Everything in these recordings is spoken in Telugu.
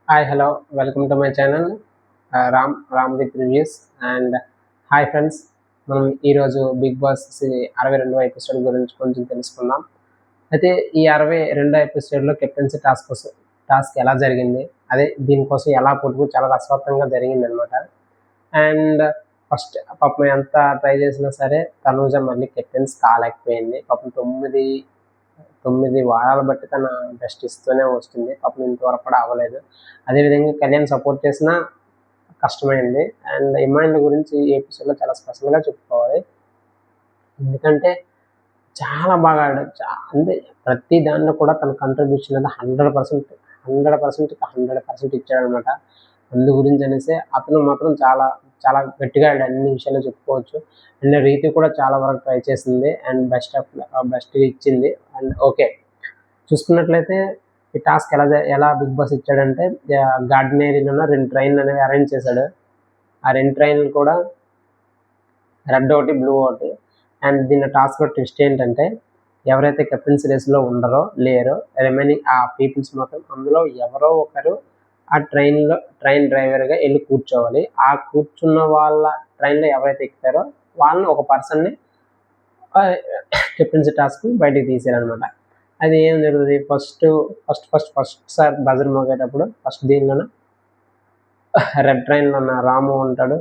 Hi, hello, welcome to my channel Ram with reviews and hi friends. మనం ఈరోజు బిగ్ బాస్ 62వ ఎపిసోడ్ గురించి కొంచెం తెలుసుకుందాం. అయితే ఈ 62వ ఎపిసోడ్లో కెప్టెన్సీ టాస్క్ ఎలా జరిగింది, అదే దీనికోసం ఎలా పొడుగు చాలా రసవత్తంగా జరిగిందనమాట. అండ్ ఫస్ట్ పాపం ఎంత ట్రై చేసినా సరే తనూజ మళ్ళీ కెప్టెన్స్ కాలేకపోయింది. పాపం 9 వారాలు బట్టి తన బెస్ట్ ఇస్తూనే వస్తుంది. పాపం ఇంతవరకు కూడా అవ్వలేదు. అదేవిధంగా కళ్యాణ్ సపోర్ట్ చేసినా కష్టమైంది. అండ్ ఇమాన్యుల్ గురించి ఈ ఎపిసోడ్లో చాలా స్పెషల్గా చెప్పుకోవాలి. ఎందుకంటే చాలా బాగా ఆడాడు. అంటే ప్రతి దాంట్లో కూడా తన కంట్రిబ్యూషన్ అనేది 100% ఇచ్చాడనమాట. అందు గురించి అనేసి అతను మాత్రం చాలా చాలా గట్టిగా ఆడాడు. అన్ని విషయాల్లో చెప్పుకోవచ్చు. అండ్ రీతి కూడా చాలా వరకు ట్రై చేసింది అండ్ బెస్ట్ ఇచ్చింది. అండ్ ఓకే, చూసుకున్నట్లయితే ఈ టాస్క్ ఎలా బిగ్ బాస్ ఇచ్చాడంటే గార్డెన్ ఏరియాలో 2 ట్రైన్లు అనేవి అరేంజ్ చేశాడు. ఆ 2 ట్రైన్లు కూడా రెడ్ ఒకటి, బ్లూ ఒకటి. అండ్ దీని టాస్క్లో ట్విస్ట్ ఏంటంటే ఎవరైతే కెప్టెన్సీ రేస్లో లేరో రిమైనింగ్ ఆ పీపుల్స్ మాత్రం అందులో ఎవరో ఒకరు ఆ ట్రైన్ డ్రైవర్గా వెళ్ళి కూర్చోవాలి. ఆ కూర్చున్న వాళ్ళ ట్రైన్లో ఎవరైతే ఎక్కుతారో వాళ్ళని ఒక పర్సన్ని కెప్టెన్సీ టాస్క్ బయటికి తీసారనమాట. అది ఏం జరుగుతుంది, ఫస్ట్ సార్ బజర్ మోగేటప్పుడు ఫస్ట్ దీనిలోనే రెడ్ ట్రైన్లో ఉన్న రాము ఉంటాడు,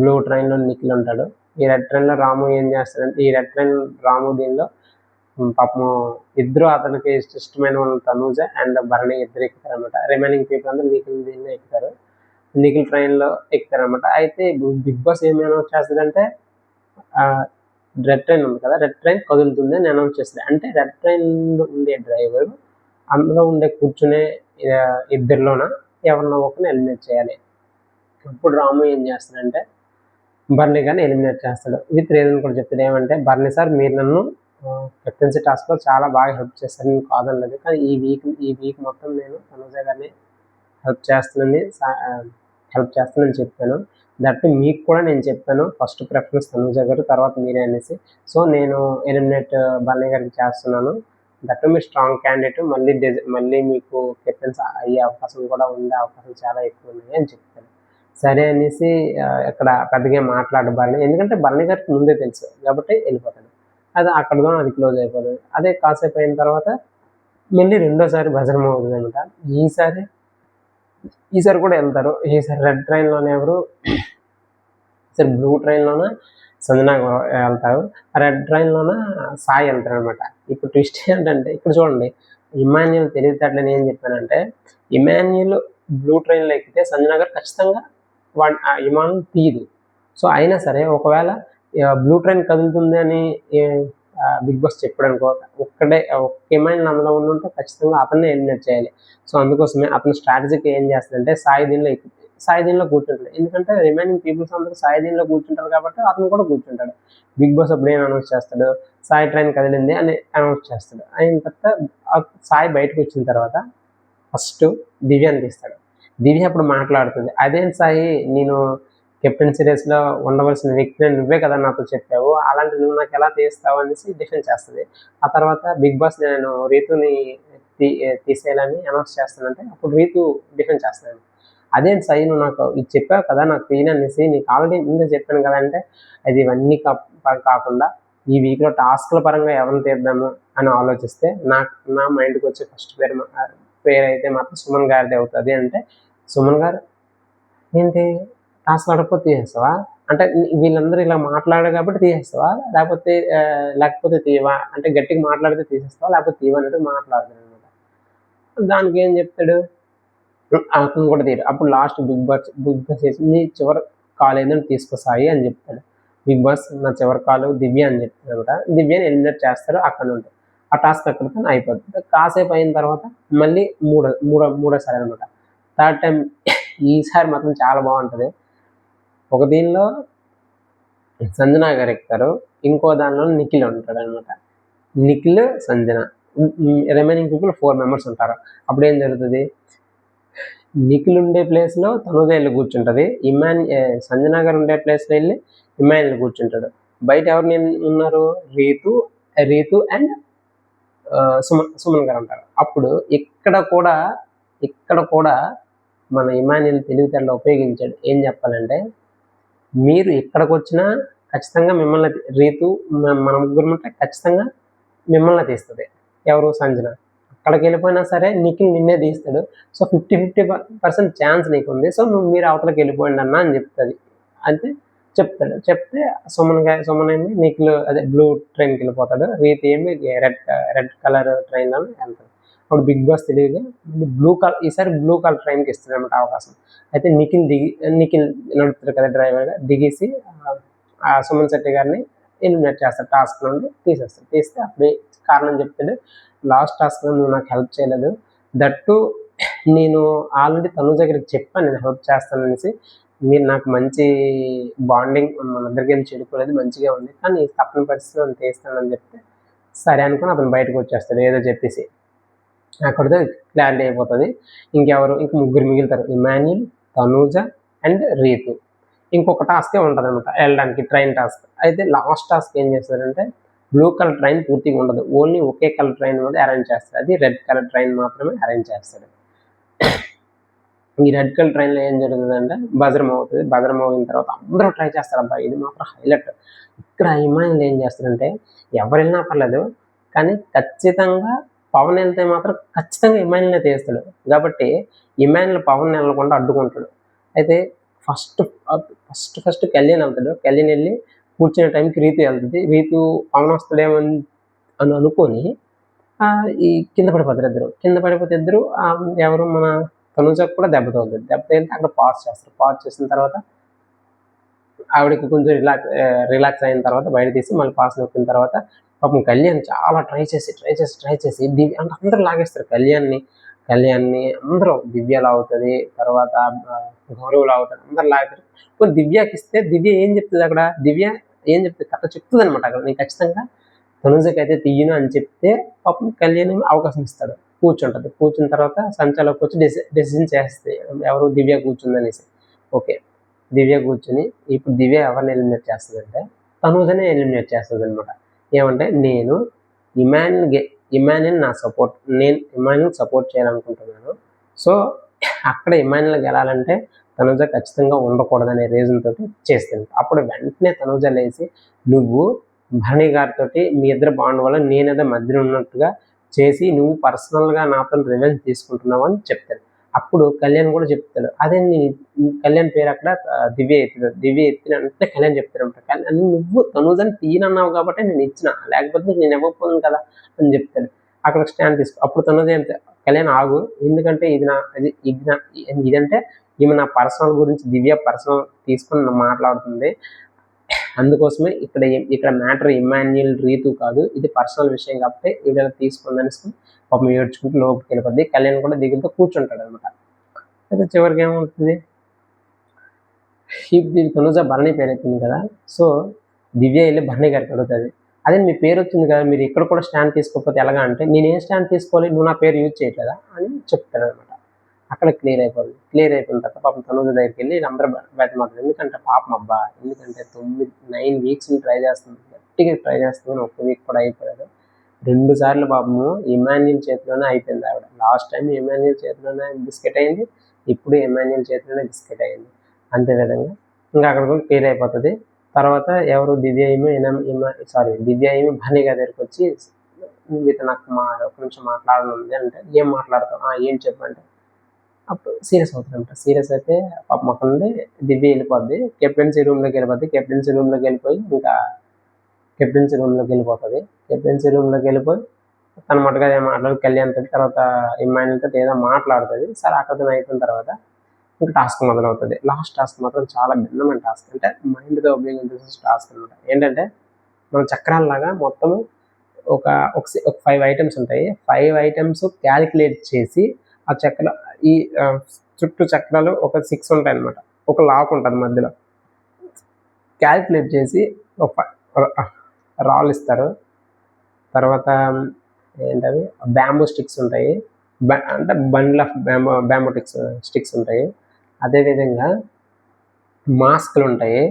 బ్లూ ట్రైన్లో నిఖిల్ ఉంటాడు. ఈ రెడ్ ట్రైన్లో రాము ఏం చేస్తాడంటే ఈ రెడ్ ట్రైన్ రాము దీనిలో పాపము ఇద్దరు అతనికి ఇష్టమైన వాళ్ళు తనూజ అండ్ భరణి ఇద్దరు ఎక్కుతారనమాట. రిమైనింగ్ పీపుల్ అందరూ నిఖిల్ దీనిలో ఎక్కుతారు. నిఖిల్ ట్రైన్లో ఎక్కుతారనమాట. అయితే బిగ్ బాస్ ఏమి అనౌన్స్ చేస్తాడంటే రెడ్ ట్రైన్ ఉంది కదా, రెడ్ ట్రైన్ కదులుతుంది అని అనౌన్స్ చేస్తారు. అంటే రెడ్ ట్రైన్లో ఉండే డ్రైవర్ అందులో కూర్చునే ఇద్దరిలోన ఎవరినో ఒకరిని ఎలిమినేట్ చేయాలి. అప్పుడు రాము ఏం చేస్తాడంటే బర్నీ గారిని ఎలిమినేట్ చేస్తాడు. విత్ రీజన్ కూడా చెప్తాడు. ఏమంటే బర్నీ సార్, మీరు నన్ను కెప్టెన్సీ టాస్క్లో చాలా బాగా హెల్ప్ చేస్తారు, నేను కాదనలేదు. కానీ ఈ వీక్ మొత్తం నేను తనుజ గారిని హెల్ప్ చేస్తానని చెప్పాను. దట్ మీకు కూడా నేను చెప్పాను, ఫస్ట్ ప్రిఫరెన్స్ తనుజ గారు, తర్వాత మీరే అనేసి. సో నేను ఎలిమినేట్ బర్నీ గారికి చేస్తున్నాను. దట్ మీరు స్ట్రాంగ్ క్యాండిడేట్, మళ్ళీ మీకు కెప్టెన్స్ అయ్యే అవకాశం కూడా ఉండే అవకాశం చాలా ఎక్కువ ఉన్నాయి అని చెప్తాను. సరే అనేసి ఇక్కడ పెద్దగా మాట్లాడు బర్నీ, ఎందుకంటే బర్నీ గారికి ముందే తెలుసు కాబట్టి వెళ్ళిపోతాడు. అది క్లోజ్ అయిపోతుంది. అదే కాసేపు అయిన తర్వాత మళ్ళీ రెండోసారి భజన అవుతుంది అనమాట. ఈసారి కూడా వెళ్తారు. ఈసారి రెడ్ ట్రైన్లోనే ఎవరు, ఈసారి బ్లూ ట్రైన్లోనే సంజన వెళ్తారు, రెడ్ ట్రైన్లోన సాయి వెళ్తారు అనమాట. ఇప్పుడు ట్విస్ట్ ఏంటంటే ఇక్కడ చూడండి, ఇమాన్యుల్ తెలివితేటలని ఏం చెప్పానంటే ఇమాన్యుల్ బ్లూ ట్రైన్లో ఎక్కితే సంజన గారు ఖచ్చితంగా విమానం తీయదు. సో అయినా సరే ఒకవేళ బ్లూ ట్రైన్ కదులుతుంది అని బిగ్ బాస్ చెప్పాడు అనుకో, ఒక్క ఇమాన్యుల్ అందులో ఉంటే ఖచ్చితంగా అతన్నే ఎలిమినేట్ చేయాలి. సో అందుకోసమే అతను స్ట్రాటజీకి ఏం చేస్తాడంటే సాయి దీనిలో కూర్చుంటాడు. ఎందుకంటే రిమైనింగ్ పీపుల్స్ అందరూ సాయి దీనిలో కూర్చుంటారు కాబట్టి అతను కూడా కూర్చుంటాడు. బిగ్ బాస్ అప్పుడు ఏం అనౌన్స్ చేస్తాడు, సాయి ట్రైన్ కదిలింది అని అనౌన్స్ చేస్తాడు. అయిన తర్వాత సాయి బయటకు వచ్చిన తర్వాత ఫస్ట్ దివ్యాని తీస్తాడు. దివ్య అప్పుడు మాట్లాడుతుంది, అదేంటి సాయి, నేను కెప్టెన్సీ రేస్లో ఉండవలసిన వ్యక్తిని నువ్వే కదా నాతో చెప్పావు, అలాంటి నువ్వు నాకు ఎలా తీస్తావు అనేసి డిఫెన్స్ చేస్తుంది. ఆ తర్వాత బిగ్ బాస్ నేను రీతుని తీసేయాలని అనౌన్స్ చేస్తానంటే అప్పుడు రీతు డిఫెన్స్ చేస్తాను, అదేంటి సాయి నువ్వు నాకు ఇది చెప్పావు కదా నాకు తీయననేసి, నీకు ఆల్రెడీ ముందే చెప్పాను కదా అంటే, అది ఇవన్నీ కాకుండా ఈ వీక్లో టాస్క్ల పరంగా ఎవరిని తీద్దాము అని ఆలోచిస్తే నా మైండ్కి వచ్చే ఫస్ట్ పేరు అయితే మాత్రం సుమన్ గారిది అవుతుంది. అంటే సుమన్ గారు ఏంటి టాస్క్ ఆడకపోతే తీసేస్తావా, అంటే వీళ్ళందరూ ఇలా మాట్లాడారు కాబట్టి తీసేస్తావా, లేకపోతే తీయవా, అంటే గట్టిగా మాట్లాడితే తీసేస్తావా లేకపోతే తీయవా అన్నట్టు మాట్లాడతాడు అనమాట. దానికి ఏం చెప్తాడు, అతను కూడా తీరు. అప్పుడు లాస్ట్ బిగ్ బాస్ చేసి నీ చివరి కాల్ ఏదైనా తీసుకొస్తాయి అని చెప్తాడు. బిగ్ బాస్ నా చివరి కాలు దివ్య అని చెప్తాడు అనమాట. దివ్యని ఎలిమినేట్ చేస్తారు అక్కడ నుండి. ఆ టాస్క్ అక్కడితో అయిపోతుంది. కాసేపు అయిన తర్వాత మళ్ళీ మూడోసారి అనమాట. థర్డ్ టైం ఈసారి మాత్రం చాలా బాగుంటుంది. ఒక దీనిలో సంజన గారు ఎక్కుతారు, ఇంకో దానిలో నిఖిల్ ఉంటాడు అనమాట. Nikhil, Sanjana, remaining people 4 members ఉంటారు. అప్పుడు ఏం జరుగుతుంది, నిఖిల్ ఉండే ప్లేస్లో తనుజ వెళ్ళి కూర్చుంటుంది, సంజన గారు ఉండే ప్లేస్లో వెళ్ళి ఇమాన్యుల్ కూర్చుంటాడు. బయట ఎవరిని ఉన్నారు, రీతు అండ్ సుమన్ గారు ఉంటారు. అప్పుడు ఇక్కడ కూడా మన ఇమాన్యుల్ తెలివితేటలు ఉపయోగించాడు. ఏం చెప్పాలంటే, మీరు ఇక్కడికి వచ్చినా ఖచ్చితంగా మిమ్మల్ని రీతు మన ముగ్గురు ఉంటే ఖచ్చితంగా మిమ్మల్ని తీస్తుంది. ఎవరు? సంజన. అక్కడికి వెళ్ళిపోయినా సరే నిఖిల్ నిన్నే తీస్తాడు. సో 50% ఛాన్స్ నీకుంది. సో మీరు అవతలకి వెళ్ళిపోయిండి అన్న అని చెప్తుంది. అంటే చెప్తాడు. చెప్తే సుమన్ ఏమి నిఖిల్ అదే బ్లూ ట్రైన్కి వెళ్ళిపోతాడు. రీతి ఏమి రెడ్ కలర్ ట్రైన్లో వెళ్తాడు. అప్పుడు బిగ్ బాస్ తెలియగా ఈసారి బ్లూ కలర్ ట్రైన్కి ఇస్తాడు అనమాట అవకాశం. అయితే నిఖిల్ నడుపుతాడు కదా డ్రైవర్గా, దిగేసి సుమన్ శెట్టి గారిని ఎలిమినేట్ చేస్తాడు. టాస్క్ నుండి తీసేస్తాడు. తీస్తే అప్పుడే కారణం చెప్తాడు, లాస్ట్ టాస్క్లో నువ్వు నాకు హెల్ప్ చేయలేదు, దట్టు నేను ఆల్రెడీ తనుజ దగ్గరికి చెప్పాను నేను హెల్ప్ చేస్తాననేసి, మీరు నాకు మంచి బాండింగ్ మన ఇద్దరికి ఏం చెడిపోలేదు, మంచిగా ఉంది, కానీ తప్పని పరిస్థితిలో నేను తీస్తానని చెప్తే సరే అనుకుని అతను బయటకు వచ్చేస్తాడు ఏదో చెప్పేసి. అక్కడితో క్లారిటీ అయిపోతుంది. ఇంక ముగ్గురు మిగులుతారు, ఇమాన్యుల్, తనూజ అండ్ రీతు. ఇంకొక టాస్కే ఉంటుంది అనమాట వెళ్ళడానికి, ట్రైన్ టాస్క్. అయితే లాస్ట్ టాస్క్ ఏం చేస్తారంటే, బ్లూ కలర్ ట్రైన్ పూర్తిగా ఉండదు, ఓన్లీ ఒకే కలర్ ట్రైన్ కూడా అరేంజ్ చేస్తాడు. అది రెడ్ కలర్ ట్రైన్ మాత్రమే అరేంజ్ చేస్తాడు. ఈ రెడ్ కలర్ ట్రైన్లో ఏం జరుగుతుందంటే బజర్ మోగుతుంది. బజర్ మోగిన తర్వాత అందరూ ట్రై చేస్తారు. అబ్బా ఇది మాత్రం హైలైట్. ఇక్కడ ఇమాన్యుల్ ఏం చేస్తాడంటే, ఎవరు వెళ్ళినా పర్లేదు కానీ ఖచ్చితంగా పవన్ వెళ్తే మాత్రం ఖచ్చితంగా ఇమాన్యుల్నే తీస్తాడు. కాబట్టి ఇమాన్యుల్ పవన్ వెళ్ళకుండా అడ్డుకుంటాడు. అయితే ఫస్ట్ కళ్యాణ్ వెళ్తాడు. కళ్యాణ్ వెళ్ళి కూర్చునే టైంకి రీతు వెళ్తుంది. రీతు పవన్ వస్తాడేమో అని అనుకొని ఈ కింద పడిపోతే ఇద్దరు ఎవరు మన తనుజకు కూడా దెబ్బ తగులుతుంది. దెబ్బ తగిలితే అక్కడ పాజ్ చేస్తారు. పాజ్ చేసిన తర్వాత ఆవిడకి కొంచెం రిలాక్స్ అయిన తర్వాత బయట తీసి మళ్ళీ పాస్ నొక్కిన తర్వాత పాపం కళ్యాణ్ చాలా ట్రై చేసి అంటే అందరూ లాగేస్తారు కళ్యాణ్ని అందరూ. దివ్య లాగుతుంది, తర్వాత గౌరవ్ లాగుతాడు, అందరు లాగుతారు. ఇప్పుడు దివ్యకి ఇస్తే దివ్య ఏం చెప్తుంది అక్కడ, కరెక్ట్ చెప్తుంది అనమాట అక్కడ, నేను ఖచ్చితంగా తనుజకి అయితే తీయను అని చెప్తే పాపం కళ్యాణ్ అవకాశం ఇస్తాడు. కూర్చున్న తర్వాత సంచాలకు వచ్చి డెసిజన్ చేస్తుంది, ఎవరు దివ్య కూర్చుందనేసి. ఓకే, దివ్య కూర్చుని ఇప్పుడు దివ్య ఎవరిని ఎలిమినేట్ చేస్తుందంటే తనుజనే ఎలిమినేట్ చేస్తుంది అనమాట. ఏమంటే, నేను ఇమాన్యుల్ నా సపోర్ట్, నేను ఇమాన్యుల్ సపోర్ట్ చేయాలనుకుంటున్నాను. సో అక్కడ ఇమాన్యుల్ గెలాలంటే తనుజ ఖచ్చితంగా ఉండకూడదనే రీజన్ తోటి చేస్తుంది. అప్పుడు వెంటనే తనుజ లేచి, నువ్వు భరణి గారితో మీ ఇద్దరు బాండ్ వల్ల నేనేదో మధ్యలో ఉన్నట్టుగా చేసి నువ్వు పర్సనల్గా నాతో రివెంజ్ తీసుకుంటున్నావు అని చెప్తాడు. అప్పుడు కళ్యాణ్ కూడా చెప్తాడు, అదే కళ్యాణ్ పేరు అక్కడ దివ్య ఎత్తిన అంటే కళ్యాణ్ చెప్తాడు అనమాట. కళ్యాణ్ నువ్వు తనుజని తీయనన్నావు కాబట్టి నేను ఇచ్చిన, లేకపోతే నేను ఇవ్వకపోను కదా అని చెప్తాడు. అక్కడ స్టాండ్ తీసుకో. అప్పుడు తనుజ కళ్యాణ్ ఆగు, ఎందుకంటే ఇదంటే ఈమె నా పర్సనల్ గురించి దివ్య పర్సనల్ తీసుకొని మాట్లాడుతుంది, అందుకోసమే ఇక్కడ మ్యాటర్ ఇమాన్యుల్ రీతు కాదు, ఇది పర్సనల్ విషయం కాబట్టి ఈవిడ తీసుకుందని పాపం ఏడ్చుకుంటూ లోపుకి వెళ్ళిపోద్ది. కళ్యాణ్ కూడా దిగులతో కూర్చుంటాడు అనమాట. అయితే చివరికి ఏమవుతుంది, తనుజ భరణి పేరు అవుతుంది కదా, సో దివ్య వెళ్ళి భరణి గారికి అడుగుతుంది, అదే మీ పేరు వచ్చింది కదా, మీరు ఇక్కడ కూడా స్టాండ్ తీసుకోకపోతే ఎలాగా అంటే, నేనేం స్టాండ్ తీసుకోవాలి, నువ్వు నా పేరు యూజ్ చేయట్లేదా అని చెప్తాడు అనమాట. అక్కడ క్లియర్ అయిపోయింది. క్లియర్ అయిపోయిన తర్వాత పాపం తనుజ దగ్గరికి వెళ్ళి వీళ్ళందరూ బయటమాడతారు. ఎందుకంటే పాపం అబ్బా, ఎందుకంటే 9 వీక్స్ ట్రై చేస్తుంది, గట్టిగా ట్రై చేస్తుంది, ఒక్క వీక్ కూడా అయిపోలేదు. 2 సార్లు పాపము ఇమాన్యుల్ చేతిలోనే అయిపోయింది ఆవిడ. లాస్ట్ టైం ఇమాన్యుల్ చేతిలోనే బిస్కెట్ అయింది, ఇప్పుడు ఇమాన్యుల్ చేతిలోనే బిస్కెట్ అయింది. అంతేవిధంగా ఇంకా అక్కడ కూడా క్లియర్ అయిపోతుంది. తర్వాత ఎవరు దివ్య ఏమి భరణి గారి దగ్గరికి వచ్చి, మీతో నాకు ఒక నిమిషం మాట్లాడాలి అంటే, ఏం మాట్లాడతావు, ఏం చెప్పంటే అప్పుడు సీరియస్ అవుతారంట. సీరియస్ అయితే పాపం అక్కడ నుండి దివ్య వెళ్ళిపోద్ది, కెప్టెన్సీ రూమ్లోకి వెళ్ళిపోద్ది. కెప్టెన్సీ రూమ్లోకి వెళ్ళిపోయి తన మటుగా ఏదో మాట్లాడి కళ్యాణ్ తోటి, తర్వాత ఇమాన్యుల్ తోటి ఏదో మాట్లాడుతుంది. సరే అక్కడ అయిపోయిన తర్వాత ఇంకా టాస్క్ మొదలవుతుంది. లాస్ట్ టాస్క్ మాత్రం చాలా భిన్నమైన టాస్క్, అంటే మైండ్తో ఉపయోగించేసే టాస్క్ అనమాట. ఏంటంటే, మన చక్రాలలాగా మొత్తము ఒక 5 ఐటమ్స్ ఉంటాయి. 5 ఐటమ్స్ క్యాలిక్యులేట్ చేసి ఆ ఈ చుట్టూ చక్రాలు ఒక 6 ఉంటాయి అనమాట. ఒక లాక్ ఉంటుంది మధ్యలో. క్యాలిక్యులేట్ చేసి ఒక రాళ్ళు ఇస్తారు. తర్వాత ఏంటవి బ్యాంబూ స్టిక్స్ ఉంటాయి, అంటే బండిల్ ఆఫ్ బ్యాంబూ స్టిక్స్ ఉంటాయి. అదేవిధంగా మాస్కులు ఉంటాయి.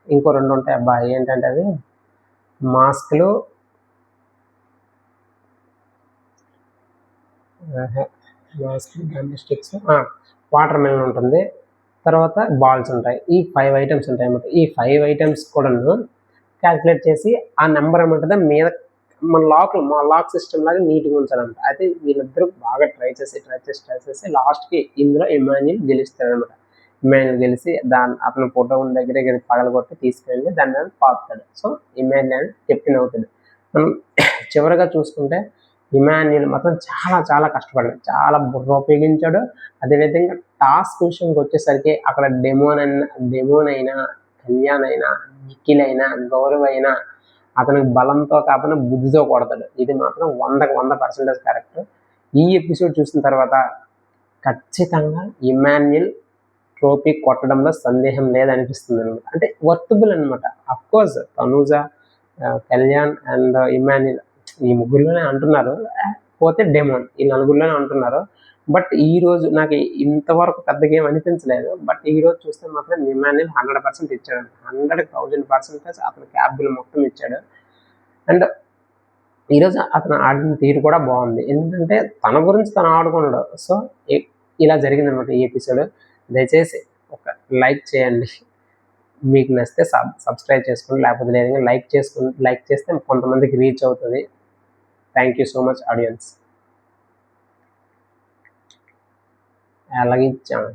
ఇంకో 2 ఉంటాయి అబ్బా, ఏంటంటే అవి మాస్కులు mask, bamboo sticks, water melon ఉంటుంది, తర్వాత బాల్స్ ఉంటాయి. ఈ 5 ఐటమ్స్ ఉంటాయి అన్నమాట. ఈ 5 ఐటమ్స్ కూడాను క్యాలిక్యులేట్ చేసి ఆ నెంబర్ ఏమంటుంది మీద మన మా లాక్ సిస్టమ్ లాగా నీట్గా ఉంచాలంట. అయితే వీళ్ళిద్దరూ బాగా ట్రై చేసి లాస్ట్కి ఇందులో ఇమాన్యుల్ గెలుస్తాడనమాట. ఇమాన్యుల్ గెలిచి అతని ఫోటో ఉన్న దగ్గర పగలగొట్టి తీసుకెళ్ళి దాని మీద పాపుతాడు. సో ఇమాన్యుల్ అనేది కెప్టెన్ అవుతాడు. మనం చివరిగా చూసుకుంటే ఇమాన్యుల్ మాత్రం చాలా చాలా కష్టపడ్డాడు, చాలా బుర్ర ఉపయోగించాడు. అదేవిధంగా టాస్క్ విషయంకి వచ్చేసరికి అక్కడ డెమోన్ అయినా, కళ్యాణ్ అయినా, నిఖిల్ అయినా, గౌరవ్ అయినా అతనికి బలంతో కాకుండా బుద్ధితో కొడతాడు. ఇది మాత్రం 100కి 100% కరెక్ట్. ఈ ఎపిసోడ్ చూసిన తర్వాత ఖచ్చితంగా ఇమాన్యుల్ ట్రోఫీ కొట్టడంలో సందేహం లేదనిపిస్తుంది అనమాట. అంటే వర్తబుల్ అనమాట. Of course Tanuja, Kalyan and Emmanuel ఈ ముగ్గురులోనే అంటున్నారు, పోతే డెమోన్ ఈ నలుగురిలోనే అంటున్నారు. బట్ ఈ రోజు నాకు ఇంతవరకు పెద్దగా ఏం అనిపించలేదు. బట్ ఈ రోజు చూస్తే మాత్రం ఇమాన్యుల్ 100% ఇచ్చాడు, 100,000% అతను క్యాప్బుల్ మొత్తం ఇచ్చాడు. అండ్ ఈరోజు అతను ఆడిన తీరు కూడా బాగుంది, ఎందుకంటే తన గురించి తను ఆడుకున్నాడు. సో ఇలా జరిగిందనమాట ఈ ఎపిసోడ్. దయచేసి ఒక లైక్ చేయండి, మీకు నచ్చితే సబ్స్క్రైబ్ చేసుకోండి, లేకపోతే లేదంటే లైక్ చేస్తే కొంతమందికి రీచ్ అవుతుంది. Thank you so much audience. అలాగే ఇచ్చాము.